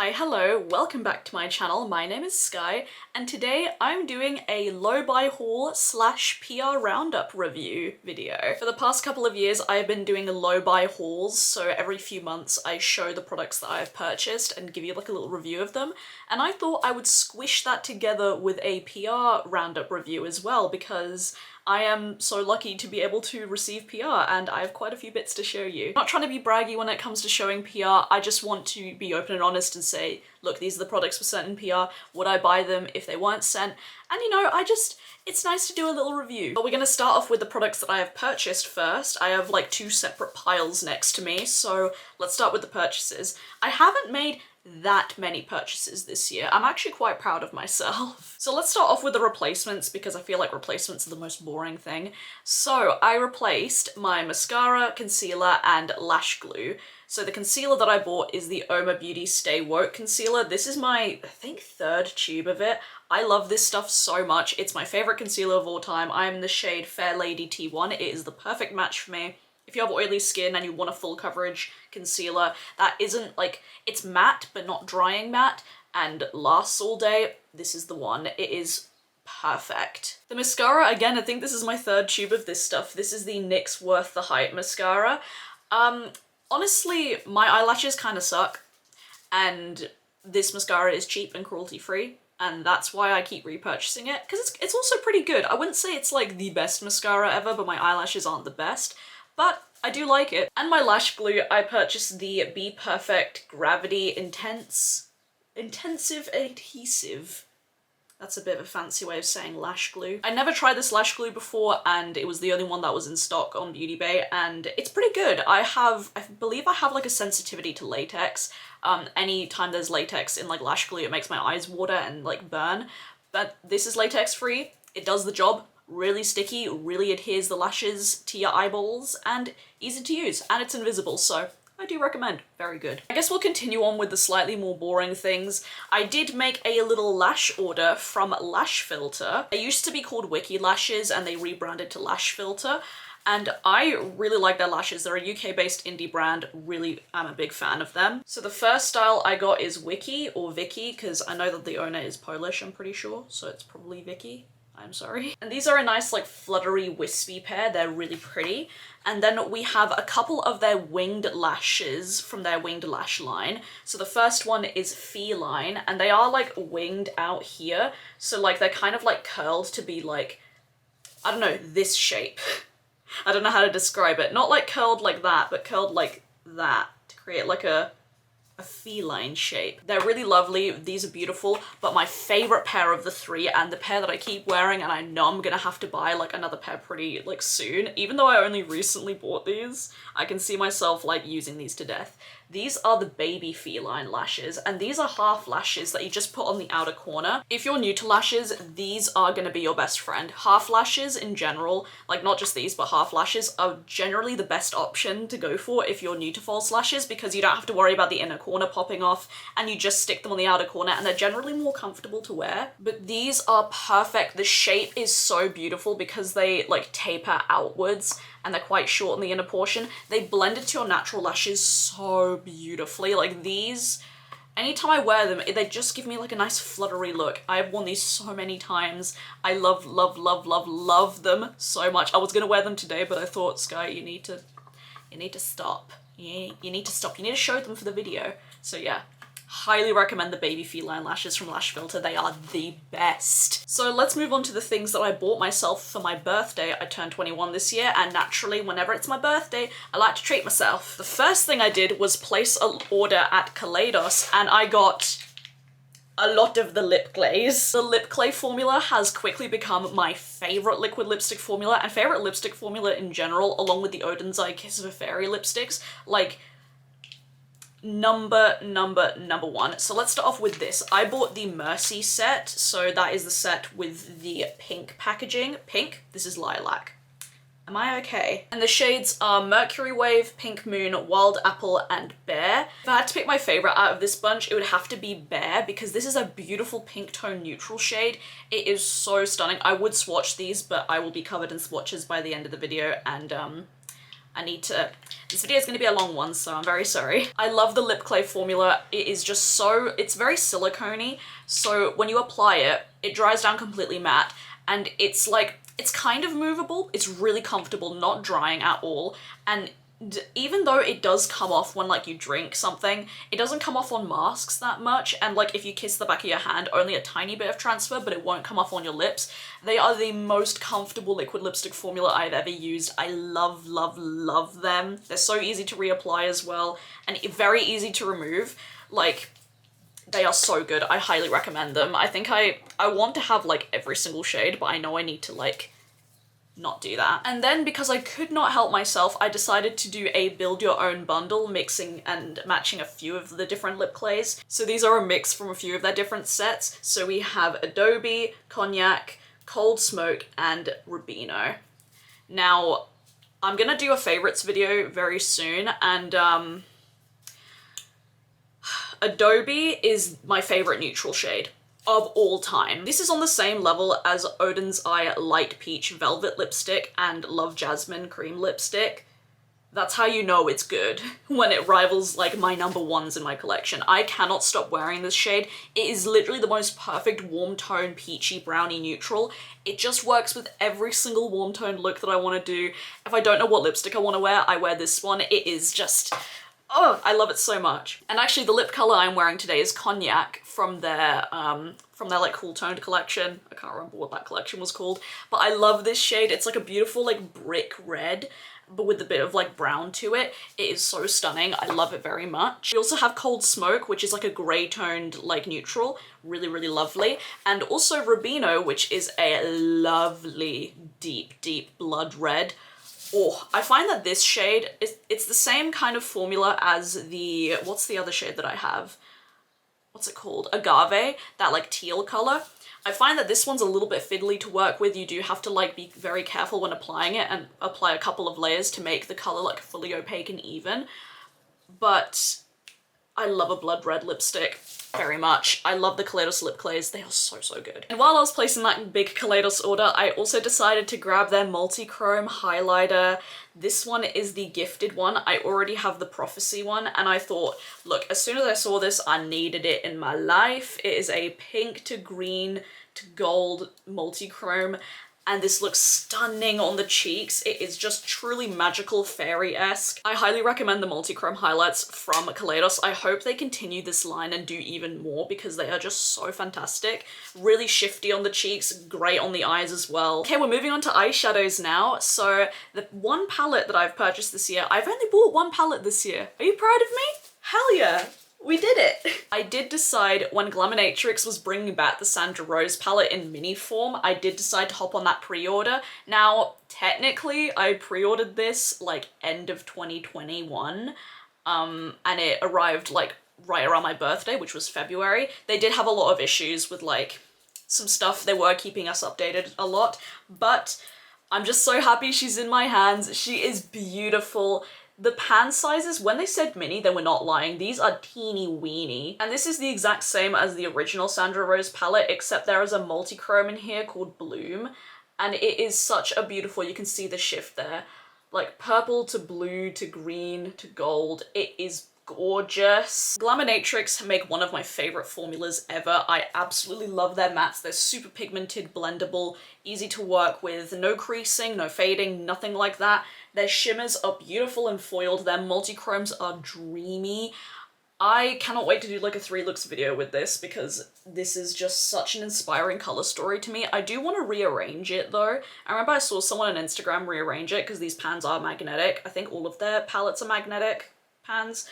Hi, hello, welcome back to my channel. My name is Skye, and today I'm doing a low-buy haul slash PR roundup review video. For the past couple of years, I've been doing low-buy hauls, so every few months I show the products that I've purchased and give you like a little review of them, and I thought I would squish that together with a PR roundup review as well, because I am so lucky to be able to receive PR and I have quite a few bits to show you. I'm not trying to be braggy when it comes to showing PR, I just want to be open and honest and say, look, these are the products were sent in PR, would I buy them if they weren't sent? And you know, it's nice to do a little review. But we're gonna start off with the products that I have purchased first. I have like two separate piles next to me, so let's start with the purchases. I haven't made that many purchases this year. I'm actually quite proud of myself. So let's start off with the replacements because I feel like replacements are the most boring thing. So I replaced my mascara, concealer, and lash glue. So the concealer that I bought is the Oma Beauty Stay Woke concealer. This is my, I think, third tube of it. I love this stuff so much. It's my favorite concealer of all time. I'm in the shade Fair Lady T1. It is the perfect match for me. If you have oily skin and you want a full coverage concealer that isn't like, it's matte but not drying matte and lasts all day, this is the one. It is perfect. The mascara, again, I think this is my third tube of this stuff. This is the NYX Worth the Hype mascara. Honestly, my eyelashes kind of suck, and this mascara is cheap and cruelty-free, and that's why I keep repurchasing it, because it's also pretty good. I wouldn't say it's like the best mascara ever, but my eyelashes aren't the best. But I do like it. And my lash glue, I purchased the Be Perfect Gravity Intensive Adhesive. That's a bit of a fancy way of saying lash glue. I never tried this lash glue before, and it was the only one that was in stock on Beauty Bay, and it's pretty good. I believe I have like a sensitivity to latex. Anytime there's latex in like lash glue, it makes my eyes water and like burn. But this is latex free. It does the job. Really sticky, really adheres the lashes to your eyeballs, and easy to use, and it's invisible, so I do recommend. Very good. I guess we'll continue on with the slightly more boring things. I did make a little lash order from Lash Filter. They used to be called Wiki Lashes, and they rebranded to Lash Filter, and I really like their lashes. They're a UK-based indie brand. Really, I'm a big fan of them. So the first style I got is Wiki, or Vicky, because I know that the owner is Polish, I'm pretty sure, so it's probably Vicky. I'm sorry. And these are a nice like fluttery wispy pair. They're really pretty. And then we have a couple of their winged lashes from their winged lash line. So the first one is Feline, and they are like winged out here. So like they're kind of like curled to be like, I don't know, this shape. I don't know how to describe it. Not like curled like that, but curled like that to create like a feline shape. They're really lovely, these are beautiful, but my favorite pair of the three, and the pair that I keep wearing, and I know I'm gonna have to buy like another pair pretty like soon, even though I only recently bought these, I can see myself like using these to death. These are the Baby Feline lashes, and these are half lashes that you just put on the outer corner. If you're new to lashes, these are gonna be your best friend. Half lashes in general, like not just these, but half lashes are generally the best option to go for if you're new to false lashes, because you don't have to worry about the inner corner popping off, and you just stick them on the outer corner, and they're generally more comfortable to wear. But these are perfect. The shape is so beautiful because they like taper outwards, and they're quite short in the inner portion. They blend into your natural lashes so beautifully. Like these, anytime I wear them, they just give me like a nice fluttery look. I've worn these so many times. I love, love, love, love, love them so much. I was gonna wear them today, but I thought, Skye, you need to stop. You need to stop. You need to show them for the video. So yeah. Highly recommend the Baby Feline lashes from Lash Filter. They are the best. So let's move on to the things that I bought myself for my birthday. I turned 21 this year, and naturally, whenever it's my birthday, I like to treat myself. The first thing I did was place an order at Kaleidos, and I got a lot of the lip glaze. The lip clay formula has quickly become my favorite liquid lipstick formula, and favorite lipstick formula in general, along with the Oden's Eye Kiss of a Fairy lipsticks. Like, number one. So let's start off with this. I bought the Mercy set, so that is the set with the pink packaging. Pink? This is lilac. Am I okay? And the shades are Mercury Wave, Pink Moon, Wild Apple, and Bear. If I had to pick my favorite out of this bunch, it would have to be Bear, because this is a beautiful pink tone neutral shade. It is so stunning. I would swatch these, but I will be covered in swatches by the end of the video, and This video is going to be a long one, so I'm very sorry. I love the lip clay formula. It is just so, it's very silicone-y, so when you apply it, it dries down completely matte, and it's like, it's kind of movable. It's really comfortable, not drying at all, and even though it does come off when like you drink something, it doesn't come off on masks that much, and like if you kiss the back of your hand, only a tiny bit of transfer, but it won't come off on your lips. They are the most comfortable liquid lipstick formula I've ever used. I love, love, love them. They're so easy to reapply as well, and very easy to remove. Like, they are so good. I highly recommend them. I think I want to have like every single shade, but I know I need to like not do that. And then because I could not help myself, I decided to do a build your own bundle, mixing and matching a few of the different lip clays. So these are a mix from a few of their different sets. So we have Adobe, Cognac, Cold Smoke, and Rubino. Now, I'm gonna do a favorites video very soon, and Adobe is my favorite neutral shade of all time. This is on the same level as Odin's Eye Light Peach Velvet Lipstick and Love Jasmine Cream Lipstick. That's how you know it's good, when it rivals like my #1s in my collection. I cannot stop wearing this shade. It is literally the most perfect warm tone peachy brownie neutral. It just works with every single warm tone look that I want to do. If I don't know what lipstick I want to wear, I wear this one. It is just, oh, I love it so much. And actually the lip color I'm wearing today is Cognac from their like cool toned collection. I can't remember what that collection was called, but I love this shade. It's like a beautiful like brick red, but with a bit of like brown to it. It is so stunning. I love it very much. We also have Cold Smoke, which is like a gray toned like neutral. Really, really lovely. And also Rubino, which is a lovely deep, deep blood red. Oh, I find that this shade, it's the same kind of formula as the, what's the other shade that I have? What's it called? Agave, that like teal color. I find that this one's a little bit fiddly to work with. You do have to like be very careful when applying it and apply a couple of layers to make the color like fully opaque and even. But I love a blood red lipstick very much. I love the Kaleidos lip clays. They are so, so good. And while I was placing that big Kaleidos order, I also decided to grab their multi-chrome highlighter. This one is the gifted one. I already have the Prophecy one, and I thought, look, as soon as I saw this, I needed it in my life. It is a pink to green to gold multi-chrome, and this looks stunning on the cheeks. It is just truly magical, fairy-esque. I highly recommend the multi-chrome highlights from Kaleidos. I hope they continue this line and do even more because they are just so fantastic. Really shifty on the cheeks, great on the eyes as well. Okay, we're moving on to eyeshadows now. So the one palette that I've purchased this year, I've only bought one palette this year. Are you proud of me? Hell yeah. We did it! I did decide when Glaminatrix was bringing back the Sandra Rose palette in mini form, I did decide to hop on that pre-order. Now, technically, I pre-ordered this like end of 2021, and it arrived like right around my birthday, which was February. They did have a lot of issues with like some stuff. They were keeping us updated a lot, but I'm just so happy she's in my hands. She is beautiful. The pan sizes, when they said mini, they were not lying. These are teeny weeny. And this is the exact same as the original Sandra Rose palette, except there is a multi-chrome in here called Bloom. And it is such a beautiful, you can see the shift there. Like purple to blue to green to gold. It is gorgeous. Glaminatrix make one of my favorite formulas ever. I absolutely love their mattes. They're super pigmented, blendable, easy to work with, no creasing, no fading, nothing like that. Their shimmers are beautiful and foiled. Their multi-chromes are dreamy. I cannot wait to do like a 3 looks video with this because this is just such an inspiring color story to me. I do want to rearrange it though. I remember I saw someone on Instagram rearrange it because these pans are magnetic. I think all of their palettes are magnetic pans.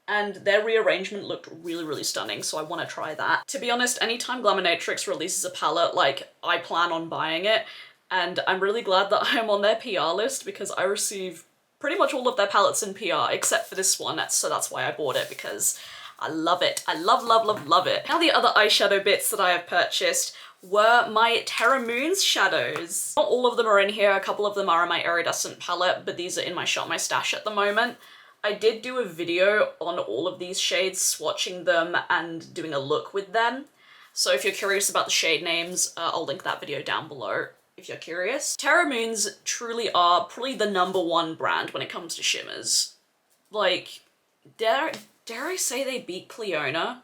And their rearrangement looked really, really stunning, so I want to try that. To be honest, anytime Glaminatrix releases a palette, like, I plan on buying it, and I'm really glad that I'm on their PR list because I receive pretty much all of their palettes in PR, except for this one, so that's why I bought it, because I love it. I love, love, love, love it. Now the other eyeshadow bits that I have purchased were my Terra Moons shadows. Not all of them are in here, a couple of them are in my iridescent palette, but these are in my shop, my stash at the moment. I did do a video on all of these shades, swatching them and doing a look with them. So if you're curious about the shade names, I'll link that video down below. if you're curious. Terra Moons truly are probably the #1 brand when it comes to shimmers. Like, dare I say they beat Cliona?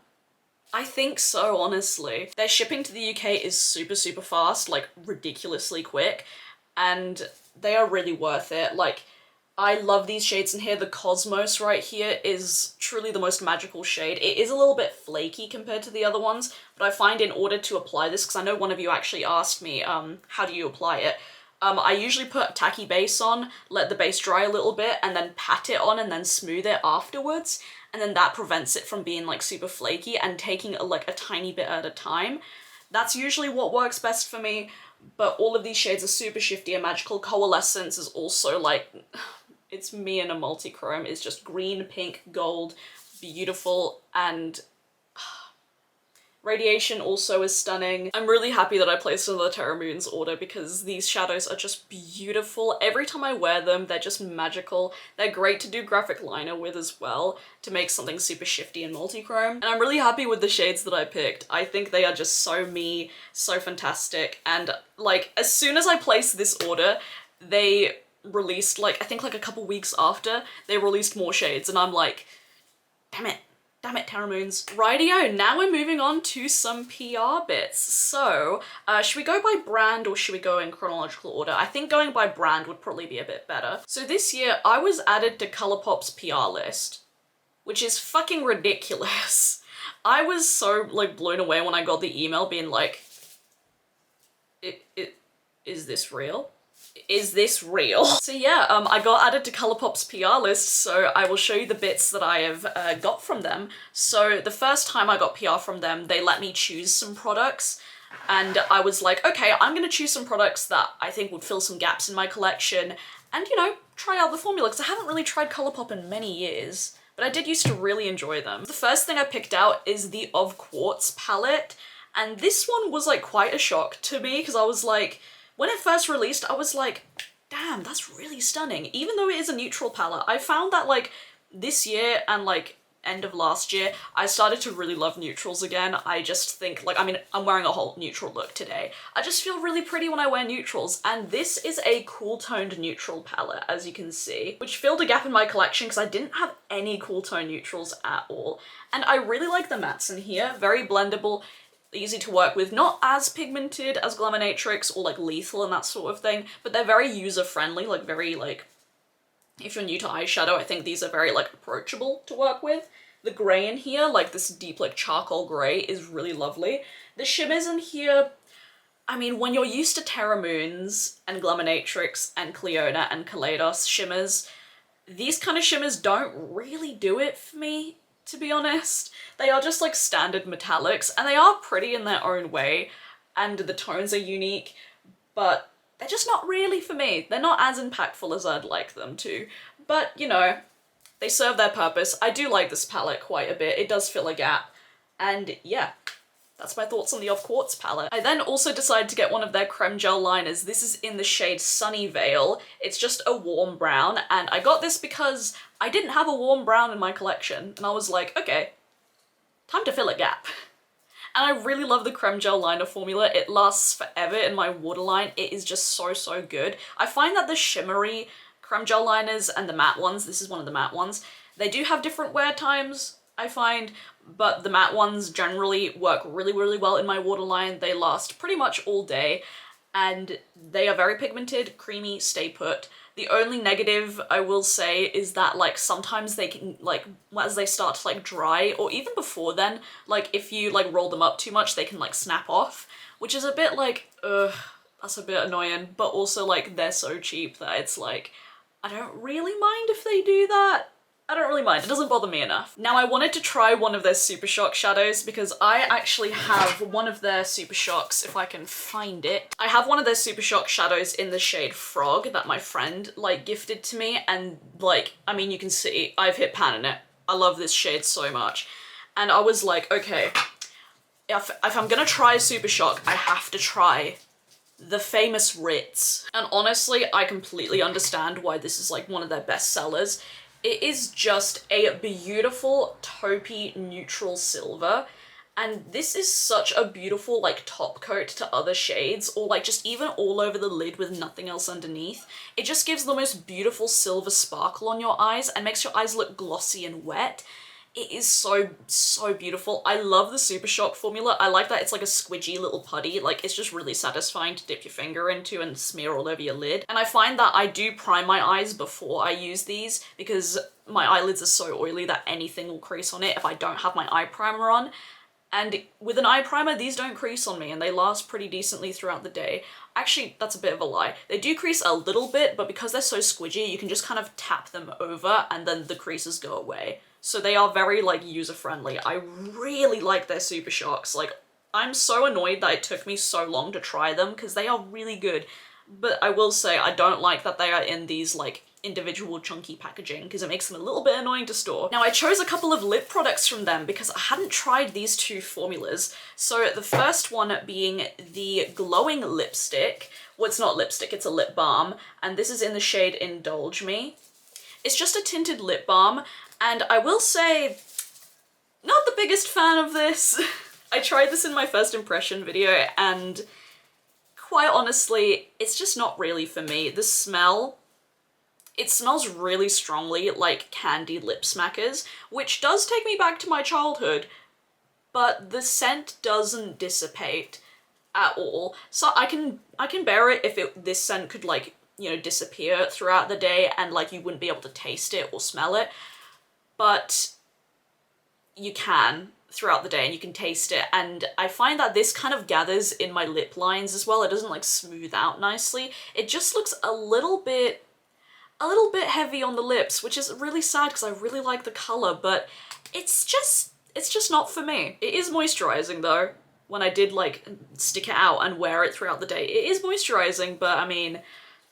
I think so, honestly. Their shipping to the UK is super, super fast, like ridiculously quick, and they are really worth it. Like, I love these shades in here. The Cosmos right here is truly the most magical shade. It is a little bit flaky compared to the other ones, but I find in order to apply this, because I know one of you actually asked me, how do you apply it? I usually put a tacky base on, let the base dry a little bit, and then pat it on and then smooth it afterwards. And then that prevents it from being like super flaky and taking like a tiny bit at a time. That's usually what works best for me, but all of these shades are super shifty and magical. Coalescence is also like, it's me in a multi-chrome. It's just green, pink, gold, beautiful, and Radiation also is stunning. I'm really happy that I placed another Terra Moons order because these shadows are just beautiful. Every time I wear them, they're just magical. They're great to do graphic liner with as well, to make something super shifty and multi-chrome. And I'm really happy with the shades that I picked. I think they are just so me, so fantastic. And like, as soon as I placed this order, they released like, I think like a couple weeks after, they released more shades and I'm like, damn it, Terra Moons. Rightio, now we're moving on to some PR bits. So, should we go by brand or should we go in chronological order? I think going by brand would probably be a bit better. So this year, I was added to Colourpop's PR list, which is fucking ridiculous. I was so, like, blown away when I got the email being like, is this real? Is this real? So yeah, I got added to Colourpop's PR list, so I will show you the bits that I have got from them. So the first time I got PR from them, they let me choose some products, and I was like, okay, I'm gonna choose some products that I think would fill some gaps in my collection, and you know, try out the formula, because I haven't really tried Colourpop in many years, but I did used to really enjoy them. The first thing I picked out is the Of Quartz palette, and this one was like quite a shock to me, because I was like, when it first released, I was like, damn, that's really stunning. Even though it is a neutral palette, I found that like this year and like end of last year, I started to really love neutrals again. I just think like, I mean, I'm wearing a whole neutral look today. I just feel really pretty when I wear neutrals. And this is a cool toned neutral palette, as you can see, which filled a gap in my collection because I didn't have any cool tone neutrals at all. And I really like the mattes in here, very blendable, easy to work with, not as pigmented as Glaminatrix or like Lethal and that sort of thing, but they're very user-friendly, like very like, if you're new to eyeshadow, I think these are very like approachable to work with. The grey in here, like this deep like charcoal grey, is really lovely. The shimmers in here, I mean, when you're used to Terra Moons and Glaminatrix and Cliona and Kaleidos shimmers, these kind of shimmers don't really do it for me, to be honest. They are just like standard metallics and they are pretty in their own way and the tones are unique, but they're just not really for me. They're not as impactful as I'd like them to, but you know, they serve their purpose. I do like this palette quite a bit. It does fill a gap, and yeah, that's my thoughts on the Of Quartz palette. I then also decided to get one of their Creme gel liners. This is in the shade Sunny Veil. It's just a warm brown, and I got this because I didn't have a warm brown in my collection, and I was like, okay, time to fill a gap. And I really love the Creme gel liner formula. It lasts forever in my waterline. It is just so, so good. I find that the shimmery Creme gel liners and the matte ones, this is one of the matte ones, they do have different wear times, I find, but the matte ones generally work really, really well in my waterline. They last pretty much all day, and they are very pigmented, creamy, stay put. The only negative I will say is that like sometimes they can like, as they start to like dry, or even before then, like if you like roll them up too much, they can like snap off, which is a bit like, ugh, that's a bit annoying, but also like they're so cheap that it's like, I don't really mind if they do that. I don't really mind, it doesn't bother me enough. Now I wanted to try one of their Super Shock shadows because I actually have one of their Super Shocks, if I can find it. I have one of their Super Shock shadows in the shade Frog that my friend like gifted to me, and like, I mean, you can see I've hit pan in it. I love this shade so much. And I was like, okay, if I'm gonna try a Super Shock, I have to try the famous Ritz. And honestly, I completely understand why this is like one of their best sellers. It is just a beautiful taupey neutral silver, And this is such a beautiful like top coat to other shades, or like just even all over the lid with nothing else underneath. It just gives the most beautiful silver sparkle on your eyes and makes your eyes look glossy and wet. It is so, so beautiful. I love the Super Shock formula. I like that it's like a squidgy little putty. Like, it's just really satisfying to dip your finger into and smear all over your lid. And I find that I do prime my eyes before I use these because my eyelids are so oily that anything will crease on it if I don't have my eye primer on. And with an eye primer, these don't crease on me and they last pretty decently throughout the day. Actually, that's a bit of a lie. They do crease a little bit, but because they're so squidgy, you can just kind of tap them over and then the creases go away. So they are very like user-friendly. I really like their Super Shocks. Like, I'm so annoyed that it took me so long to try them because they are really good. But I will say I don't like that they are in these like individual chunky packaging because it makes them a little bit annoying to store. Now I chose a couple of lip products from them because I hadn't tried these two formulas. So the first one being the glowing lipstick. Well, it's not lipstick, it's a lip balm. And this is in the shade Indulge Me. It's just a tinted lip balm. And I will say, not the biggest fan of this. I tried this in my first impression video and quite honestly, it's just not really for me. The smell, it smells really strongly like candy lip smackers, which does take me back to my childhood, but the scent doesn't dissipate at all. So I can bear it if this scent could like, you know, disappear throughout the day and like you wouldn't be able to taste it or smell it. But you can throughout the day and you can taste it, and I find that this kind of gathers in my lip lines as well. It doesn't like smooth out nicely. It just looks a little bit heavy on the lips, which is really sad because I really like the colour, but it's just not for me. It is moisturising though. When I did like stick it out and wear it throughout the day, it is moisturising, but I mean,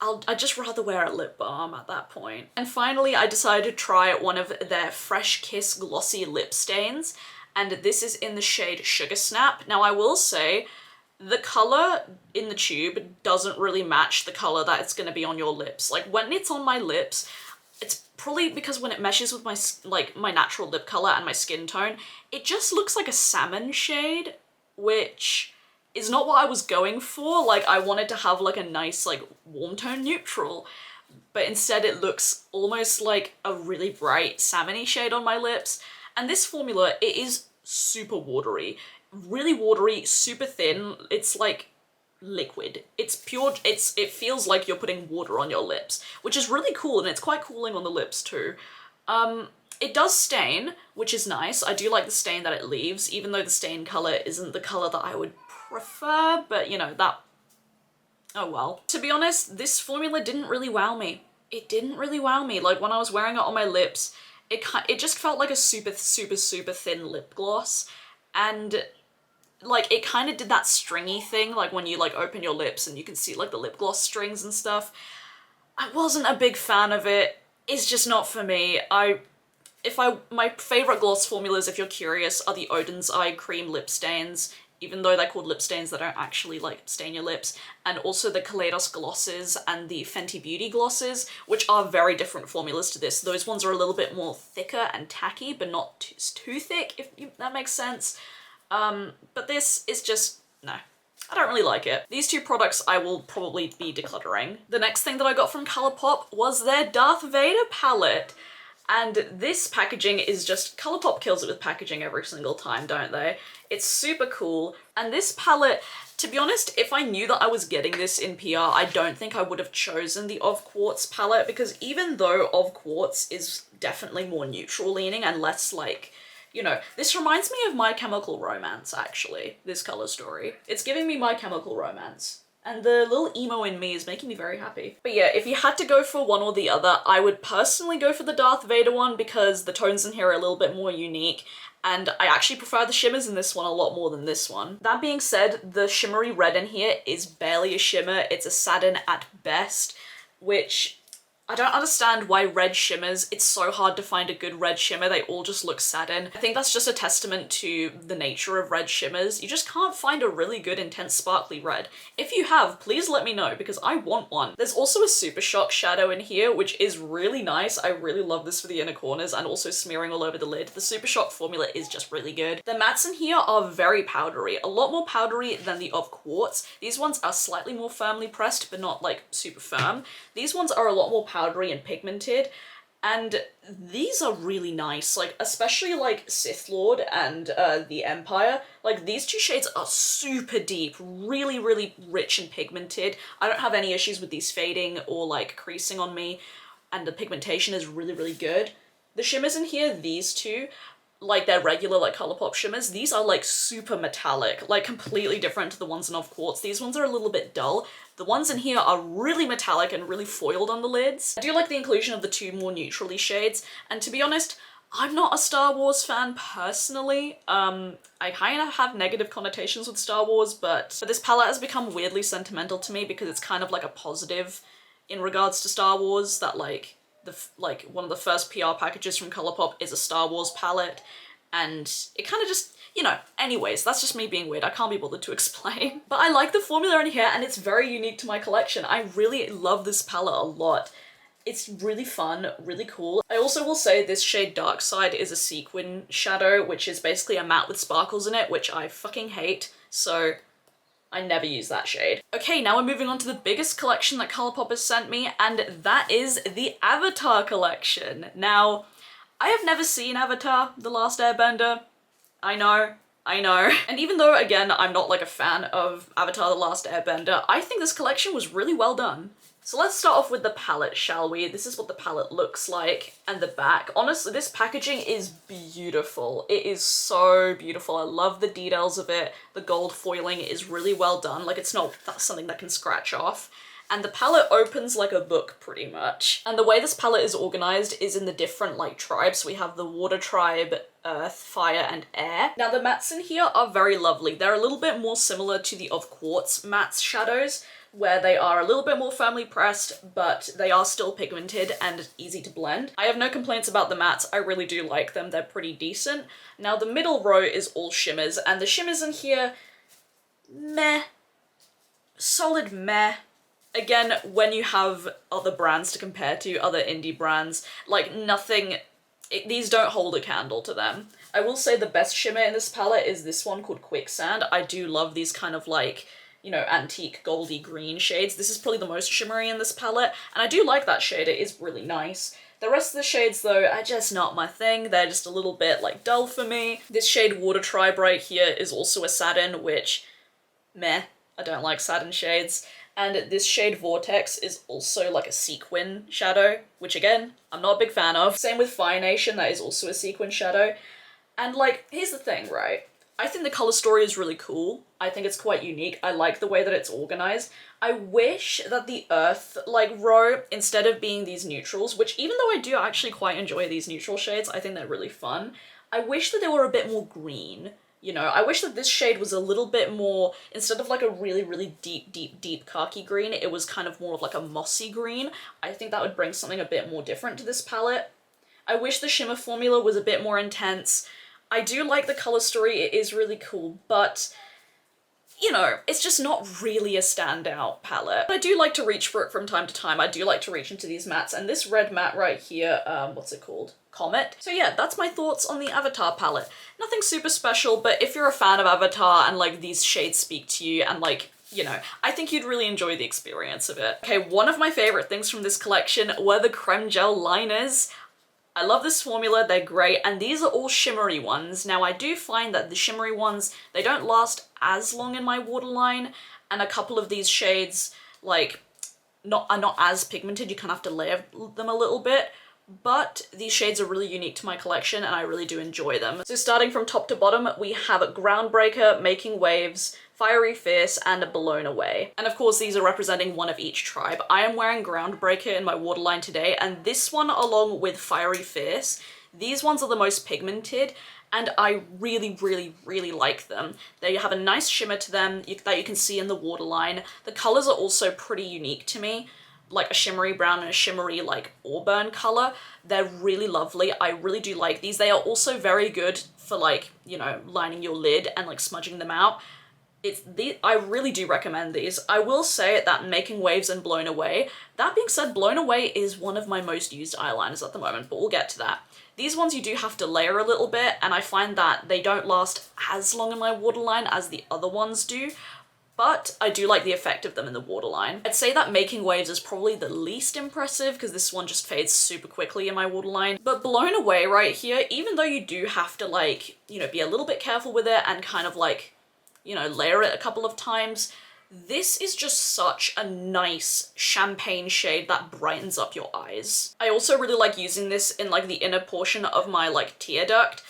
I'd just rather wear a lip balm at that point. And finally, I decided to try one of their Fresh Kiss glossy lip stains, and this is in the shade Sugar Snap. Now I will say, the colour in the tube doesn't really match the colour that it's gonna be on your lips. Like when it's on my lips, it's probably because when it meshes with my natural lip colour and my skin tone, it just looks like a salmon shade, which is not what I was going for. Like I wanted to have like a nice like warm tone neutral, but instead it looks almost like a really bright salmon-y shade on my lips. And this formula, it is super watery, really watery, super thin. It's like liquid. It's pure, it feels like you're putting water on your lips, which is really cool, and it's quite cooling on the lips too. It does stain, which is nice. I do like the stain that it leaves, even though the stain colour isn't the colour that I would prefer, but you know, that, oh well. To be honest, this formula didn't really wow me. It didn't really wow me. Like when I was wearing it on my lips, it just felt like a super thin lip gloss, and like it kind of did that stringy thing, like when you like open your lips and you can see like the lip gloss strings and stuff. I wasn't a big fan of it. It's just not for me. My favourite gloss formulas, if you're curious, are the Odin's Eye cream lip stains, even though they're called lip stains, they don't actually like stain your lips, and also the Kaleidos glosses and the Fenty Beauty glosses, which are very different formulas to this. Those ones are a little bit more thicker and tacky, but not too thick, if that makes sense. But this is just, no. I don't really like it. These two products I will probably be decluttering. The next thing that I got from Colourpop was their Darth Vader palette. And this packaging is just, Colourpop kills it with packaging every single time, don't they? It's super cool. And this palette, to be honest, if I knew that I was getting this in PR, I don't think I would have chosen the Of Quartz palette, because even though Of Quartz is definitely more neutral leaning and less like, you know, this reminds me of My Chemical Romance, actually, this colour story. It's giving me My Chemical Romance. And the little emo in me is making me very happy. But yeah, if you had to go for one or the other, I would personally go for the Darth Vader one because the tones in here are a little bit more unique, and I actually prefer the shimmers in this one a lot more than this one. That being said, the shimmery red in here is barely a shimmer. It's a satin at best, which I don't understand why red shimmers, it's so hard to find a good red shimmer. They all just look satin. I think that's just a testament to the nature of red shimmers. You just can't find a really good intense sparkly red. If you have, please let me know because I want one. There's also a Super Shock shadow in here, which is really nice. I really love this for the inner corners and also smearing all over the lid. The Super Shock formula is just really good. The mattes in here are very powdery, a lot more powdery than the of Quartz. These ones are slightly more firmly pressed, but not like super firm. These ones are a lot more powdery and pigmented, and these are really nice, like especially like Sith Lord and the Empire. Like these two shades are super deep, really, really rich and pigmented. I don't have any issues with these fading or like creasing on me, and the pigmentation is really, really good. The shimmers in here, these two, like their regular like Colourpop shimmers, these are like super metallic, like completely different to the ones in Of Quartz. These ones are a little bit dull. The ones in here are really metallic and really foiled on the lids. I do like the inclusion of the two more neutrally shades, and to be honest, I'm not a Star Wars fan personally. I kind of have negative connotations with Star Wars, but this palette has become weirdly sentimental to me because it's kind of like a positive in regards to Star Wars, that like one of the first PR packages from Colourpop is a Star Wars palette, and it kind of just, you know, anyways, that's just me being weird. I can't be bothered to explain. But I like the formula in here and it's very unique to my collection. I really love this palette a lot. It's really fun, really cool. I also will say this shade Dark Side is a sequin shadow, which is basically a matte with sparkles in it, which I fucking hate, so I never use that shade. Okay, now we're moving on to the biggest collection that Colourpop has sent me, and that is the Avatar collection. Now, I have never seen Avatar: The Last Airbender. I know. And even though, again, I'm not like a fan of Avatar: The Last Airbender, I think this collection was really well done. So let's start off with the palette, shall we? This is what the palette looks like, and the back. Honestly, this packaging is beautiful. It is so beautiful. I love the details of it. The gold foiling is really well done. Like, it's not something that can scratch off. And the palette opens like a book, pretty much. And the way this palette is organized is in the different, like, tribes. We have the Water Tribe, Earth, Fire, and Air. Now, the mattes in here are very lovely. They're a little bit more similar to the Of Quartz matte shadows, where they are a little bit more firmly pressed, but they are still pigmented and easy to blend. I have no complaints about the mattes. I really do like them. They're pretty decent. Now, the middle row is all shimmers, and the shimmers in here, meh. Solid meh. Again, when you have other brands to compare to, other indie brands, like nothing, these don't hold a candle to them. I will say the best shimmer in this palette is this one called Quicksand. I do love these kind of like, you know, antique goldy green shades. This is probably the most shimmery in this palette, and I do like that shade. It is really nice. The rest of the shades, though, are just not my thing. They're just a little bit, like, dull for me. This shade Water Tribe right here is also a satin, which, meh, I don't like satin shades. And this shade Vortex is also like a sequin shadow, which again, I'm not a big fan of. Same with Fire Nation, that is also a sequin shadow. And like, here's the thing, right? I think the color story is really cool. I think it's quite unique. I like the way that it's organized. I wish that the Earth like row, instead of being these neutrals, which even though I do actually quite enjoy these neutral shades, I think they're really fun, I wish that they were a bit more green. You know, I wish that this shade was a little bit more, instead of like a really, really deep khaki green, it was kind of more of like a mossy green. I think that would bring something a bit more different to this palette. I wish the shimmer formula was a bit more intense. I do like the color story, it is really cool, but you know, it's just not really a standout palette. I do like to reach for it from time to time. I do like to reach into these mattes, and this red matte right here, what's it called? Comet. So yeah, that's my thoughts on the Avatar palette. Nothing super special, but if you're a fan of Avatar and like these shades speak to you and like, you know, I think you'd really enjoy the experience of it. Okay, one of my favorite things from this collection were the Creme gel liners. I love this formula, they're great, and these are all shimmery ones. Now I do find that the shimmery ones, they don't last as long in my waterline, and a couple of these shades like are not as pigmented. You kind of have to layer them a little bit. But these shades are really unique to my collection and I really do enjoy them. So starting from top to bottom, we have Groundbreaker, Making Waves, Fiery Fierce, and Blown Away. And of course, these are representing one of each tribe. I am wearing Groundbreaker in my waterline today, and this one along with Fiery Fierce, these ones are the most pigmented, and I really, really, really like them. They have a nice shimmer to them that you can see in the waterline. The colors are also pretty unique to me. like a shimmery brown and a shimmery like auburn color. They're really lovely. I really do like these. They are also very good for like, you know, lining your lid and like smudging them out. I really do recommend these. I will say that Making Waves and Blown Away, that being said, Blown Away is one of my most used eyeliners at the moment, but we'll get to that. These ones you do have to layer a little bit, and I find that they don't last as long in my waterline as the other ones do, but I do like the effect of them in the waterline. I'd say that Making Waves is probably the least impressive because this one just fades super quickly in my waterline. But Blown Away right here, even though you do have to like, you know, be a little bit careful with it and kind of like, you know, layer it a couple of times, this is just such a nice champagne shade that brightens up your eyes. I also really like using this in like the inner portion of my like tear duct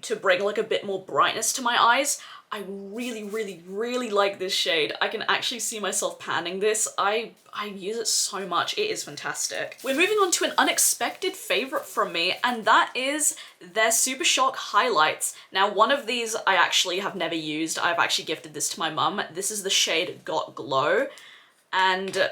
to bring like a bit more brightness to my eyes. I really, really, really like this shade. I can actually see myself panning this. I use it so much. It is fantastic. We're moving on to an unexpected favorite from me, and that is their Super Shock highlights. Now, one of these I actually have never used. I've actually gifted this to my mum. This is the shade Got Glow, and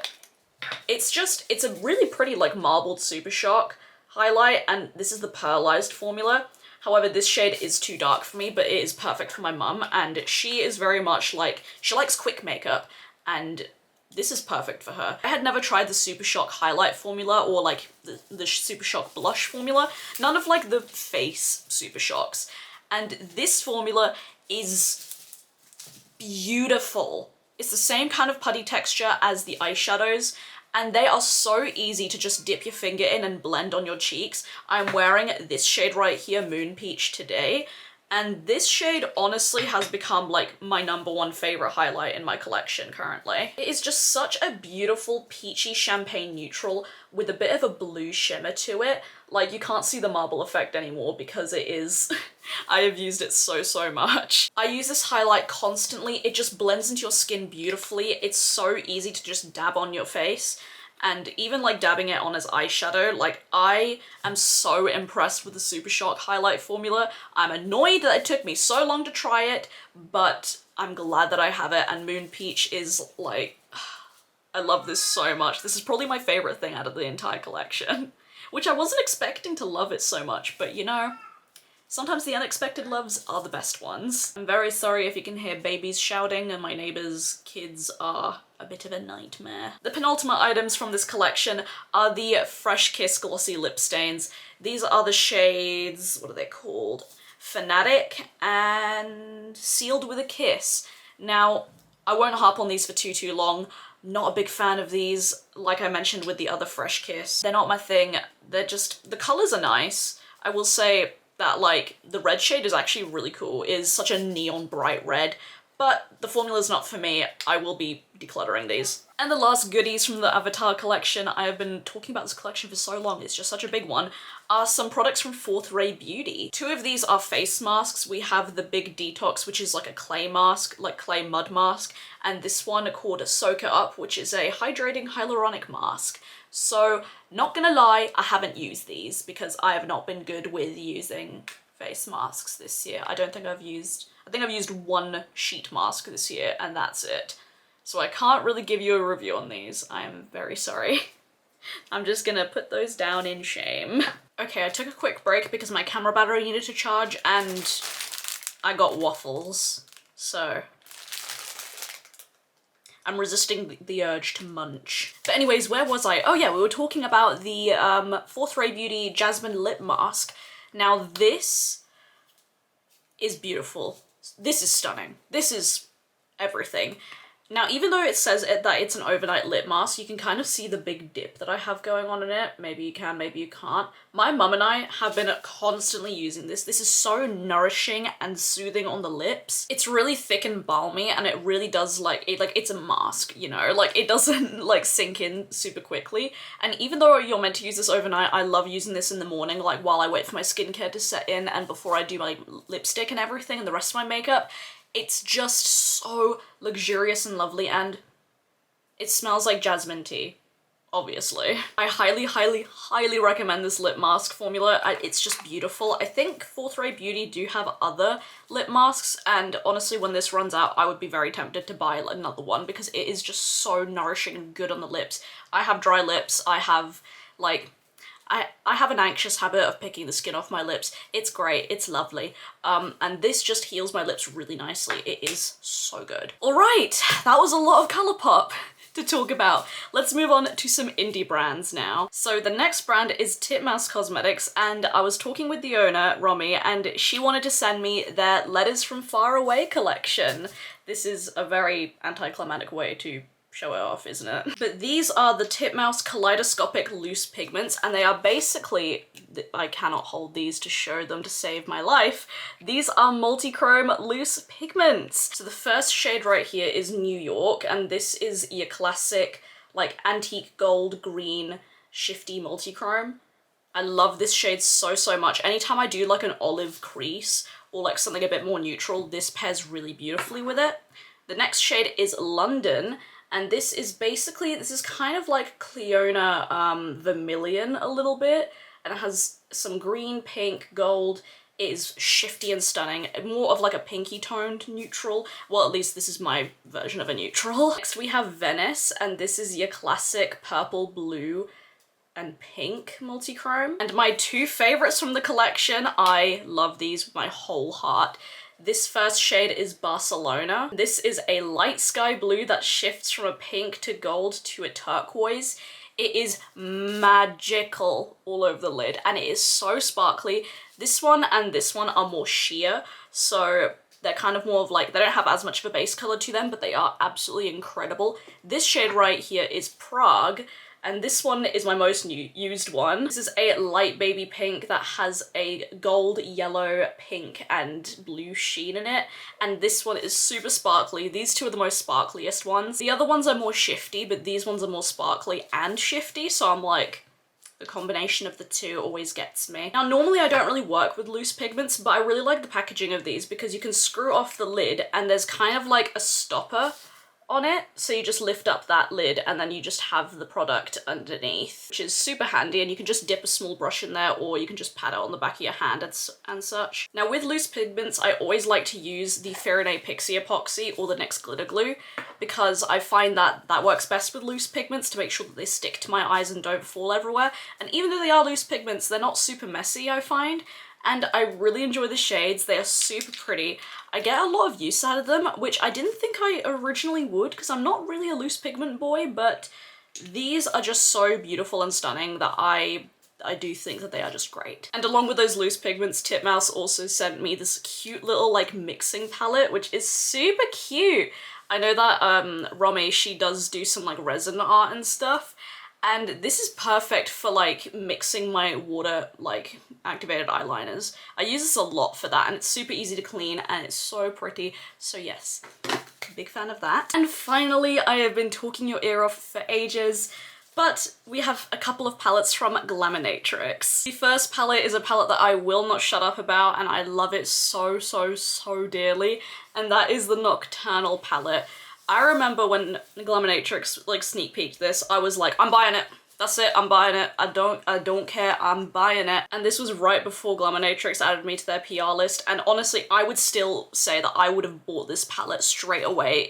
it's a really pretty like marbled Super Shock highlight, and this is the pearlized formula. However, this shade is too dark for me, but it is perfect for my mum, and she is very much like, she likes quick makeup, and this is perfect for her. I had never tried the Super Shock highlight formula or like the Super Shock blush formula, none of like the face Super Shocks, and this formula is beautiful. It's the same kind of putty texture as the eyeshadows, and they are so easy to just dip your finger in and blend on your cheeks. I'm wearing this shade right here, Moon Peach, today, and this shade honestly has become like my #1 favorite highlight in my collection currently. It is just such a beautiful peachy champagne neutral with a bit of a blue shimmer to it. Like, you can't see the marble effect anymore because it is, I have used it so much. I use this highlight constantly. It just blends into your skin beautifully. It's so easy to just dab on your face. And even like dabbing it on as eyeshadow, like I am so impressed with the Super Shock highlight formula. I'm annoyed that it took me so long to try it, but I'm glad that I have it, and Moon Peach is like, I love this so much. This is probably my favorite thing out of the entire collection, which I wasn't expecting to love it so much, but you know, sometimes the unexpected loves are the best ones. I'm very sorry if you can hear babies shouting, and my neighbor's kids are a bit of a nightmare. The penultimate items from this collection are the Fresh Kiss Glossy Lip Stains. These are the shades, what are they called? Fanatic and Sealed with a Kiss. Now, I won't harp on these for too long. Not a big fan of these, like I mentioned with the other Fresh Kiss. They're not my thing. They're just, the colors are nice. I will say that like the red shade is actually really cool. It is such a neon bright red, but the formula's not for me. I will be decluttering these. And the last goodies from the Avatar collection, I have been talking about this collection for so long, it's just such a big one, are some products from Fourth Ray Beauty. Two of these are face masks. We have the Big Detox, which is like a clay mask, like clay mud mask, and this one called Soak It Up, which is a hydrating hyaluronic mask. So, not gonna lie, I haven't used these because I have not been good with using face masks this year. I think I've used one sheet mask this year, and that's it. So I can't really give you a review on these. I am very sorry. I'm just gonna put those down in shame. Okay, I took a quick break because my camera battery needed to charge and I got waffles. So I'm resisting the urge to munch. But anyways, where was I? Oh yeah, we were talking about the Fourth Ray Beauty Jasmine Lip Mask. Now this is beautiful. This is stunning. This is everything. Now, even though it says that it's an overnight lip mask, you can kind of see the big dip that I have going on in it. Maybe you can, maybe you can't. My mum and I have been constantly using this. This is so nourishing and soothing on the lips. It's really thick and balmy, and it really does it's a mask, you know? Like, it doesn't like sink in super quickly. And even though you're meant to use this overnight, I love using this in the morning, like while I wait for my skincare to set in and before I do my lipstick and everything and the rest of my makeup. It's just so luxurious and lovely, and it smells like jasmine tea. obviously. I highly, highly, highly recommend this lip mask formula. It's just beautiful. I think Fourth Ray Beauty do have other lip masks, and honestly, when this runs out, I would be very tempted to buy another one because it is just so nourishing and good on the lips. I have dry lips. I have, like, I have an anxious habit of picking the skin off my lips. It's great, it's lovely. And this just heals my lips really nicely. It is so good. All right, that was a lot of Colourpop to talk about. Let's move on to some indie brands now. So the next brand is Titmas Cosmetics, and I was talking with the owner, Romy, and she wanted to send me their Letters from Far Away collection. This is a very anticlimactic way to show it off, isn't it? But these are the Titmouse Kaleidoscopic Loose Pigments, and they are basically, I cannot hold these to show them to save my life, these are multi-chrome loose pigments. So the first shade right here is New York, and this is your classic, like, antique gold green shifty multi-chrome. I love this shade so, so much. Anytime I do like an olive crease or like something a bit more neutral, this pairs really beautifully with it. The next shade is London, and this is basically, this is kind of like Cleona Vermilion a little bit, and it has some green, pink, gold. It is shifty and stunning, more of like a pinky toned neutral. Well, at least this is my version of a neutral. Next we have Venice, and this is your classic purple, blue, and pink multi-chrome. And my two favorites from the collection, I love these with my whole heart. This first shade is Barcelona. This is a light sky blue that shifts from a pink to gold to a turquoise. It is magical all over the lid, and it is so sparkly. This one and this one are more sheer, so they're kind of more of like, they don't have as much of a base color to them, but they are absolutely incredible. This shade right here is Prague, and this one is my most used one. This is a light baby pink that has a gold, yellow, pink, and blue sheen in it. And this one is super sparkly. These two are the most sparkliest ones. The other ones are more shifty, but these ones are more sparkly and shifty. So I'm like, the combination of the two always gets me. Now, normally I don't really work with loose pigments, but I really like the packaging of these because you can screw off the lid and there's kind of like a stopper on it, so you just lift up that lid and then you just have the product underneath, which is super handy, and you can just dip a small brush in there or you can just pat it on the back of your hand and such. Now with loose pigments, I always like to use the Farinay Pixie Epoxy or the NYX Glitter Glue because I find that that works best with loose pigments to make sure that they stick to my eyes and don't fall everywhere. And even though they are loose pigments, they're not super messy, I find. And I really enjoy the shades. They are super pretty. I get a lot of use out of them, which I didn't think I originally would because I'm not really a loose pigment boy, but these are just so beautiful and stunning that I do think that they are just great. And along with those loose pigments, Titmouse also sent me this cute little like mixing palette, which is super cute. I know that Romy, she does do some like resin art and stuff, and this is perfect for like mixing my water like activated eyeliners. I use this a lot for that, and it's super easy to clean and it's so pretty. So yes, big fan of that. And finally, I have been talking your ear off for ages, but we have a couple of palettes from Glaminatrix. The first palette is a palette that I will not shut up about, and I love it so, so, so dearly, and that is the Nocturnal palette. I remember when Glaminatrix like sneak peeked this, I was like, I'm buying it. That's it, I'm buying it. I don't care, I'm buying it. And this was right before Glaminatrix added me to their PR list, and honestly, I would still say that I would have bought this palette straight away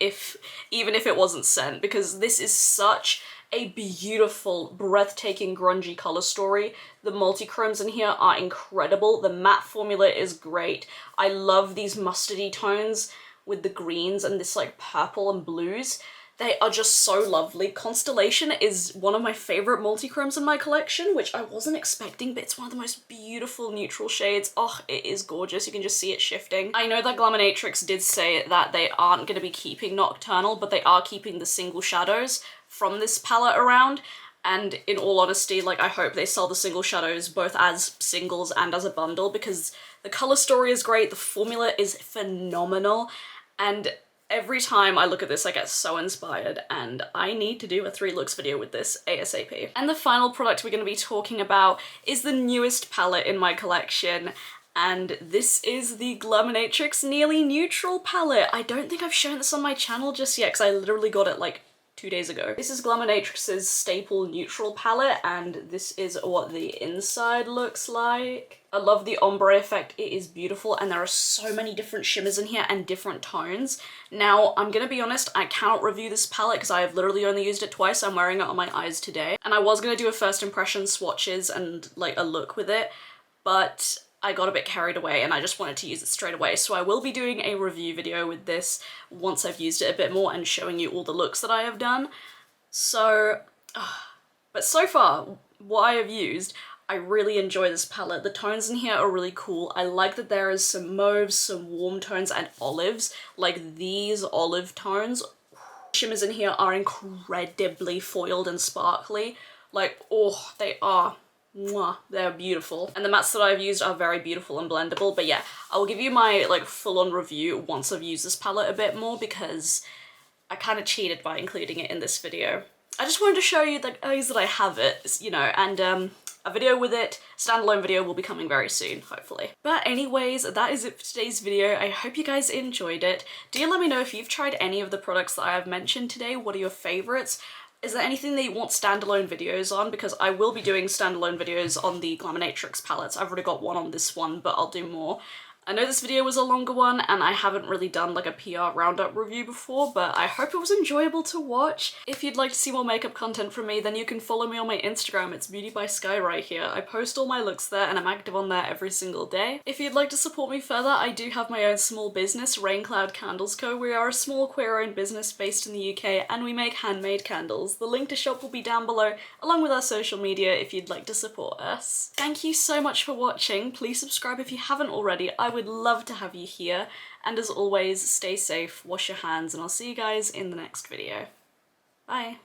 even if it wasn't sent, because this is such a beautiful, breathtaking, grungy color story. The multi-chromes in here are incredible. The matte formula is great. I love these mustardy tones with the greens and this like purple and blues. They are just so lovely. Constellation is one of my favorite multi-chromes in my collection, which I wasn't expecting, but it's one of the most beautiful neutral shades. Oh, it is gorgeous. You can just see it shifting. I know that Glaminatrix did say that they aren't going to be keeping Nocturnal, but they are keeping the single shadows from this palette around. And in all honesty, like, I hope they sell the single shadows both as singles and as a bundle, because the color story is great, the formula is phenomenal, and every time I look at this I get so inspired, and I need to do a 3 looks video with this ASAP. And the final product we're going to be talking about is the newest palette in my collection, and this is the Glaminatrix Nearly Neutral palette. I don't think I've shown this on my channel just yet because I literally got it like 2 days ago. This is Glaminatrix's Staple Neutral palette, and this is what the inside looks like. I love the ombre effect. It is beautiful, and there are so many different shimmers in here and different tones. Now, I'm gonna be honest, I cannot review this palette because I have literally only used it twice. I'm wearing it on my eyes today, and I was gonna do a first impression swatches and like a look with it, but I got a bit carried away and I just wanted to use it straight away. So I will be doing a review video with this once I've used it a bit more and showing you all the looks that I have done. So, but so far, what I have used, I really enjoy this palette. The tones in here are really cool. I like that there is some mauves, some warm tones, and olives. Like these olive tones. Shimmers in here are incredibly foiled and sparkly. Like, oh, they are. Mwah, they're beautiful. And the mattes that I've used are very beautiful and blendable, but yeah, I will give you my like full-on review once I've used this palette a bit more because I kind of cheated by including it in this video. I just wanted to show you the ways that I have it, you know, and a video with it, standalone video, will be coming very soon, hopefully. But anyways, that is it for today's video. I hope you guys enjoyed it. Do let me know if you've tried any of the products that I have mentioned today. What are your favorites? Is there anything that you want standalone videos on? Because I will be doing standalone videos on the Glaminatrix palettes. I've already got one on this one, but I'll do more. I know this video was a longer one and I haven't really done like a PR roundup review before, but I hope it was enjoyable to watch. If you'd like to see more makeup content from me, then you can follow me on my Instagram. It's beautyybyskye right here. I post all my looks there and I'm active on there every single day. If you'd like to support me further, I do have my own small business, Rain Cloud Candles Co. We are a small queer-owned business based in the UK and we make handmade candles. The link to shop will be down below, along with our social media if you'd like to support us. Thank you so much for watching. Please subscribe if you haven't already. I would love to have you here, and as always, stay safe, wash your hands, and I'll see you guys in the next video. Bye!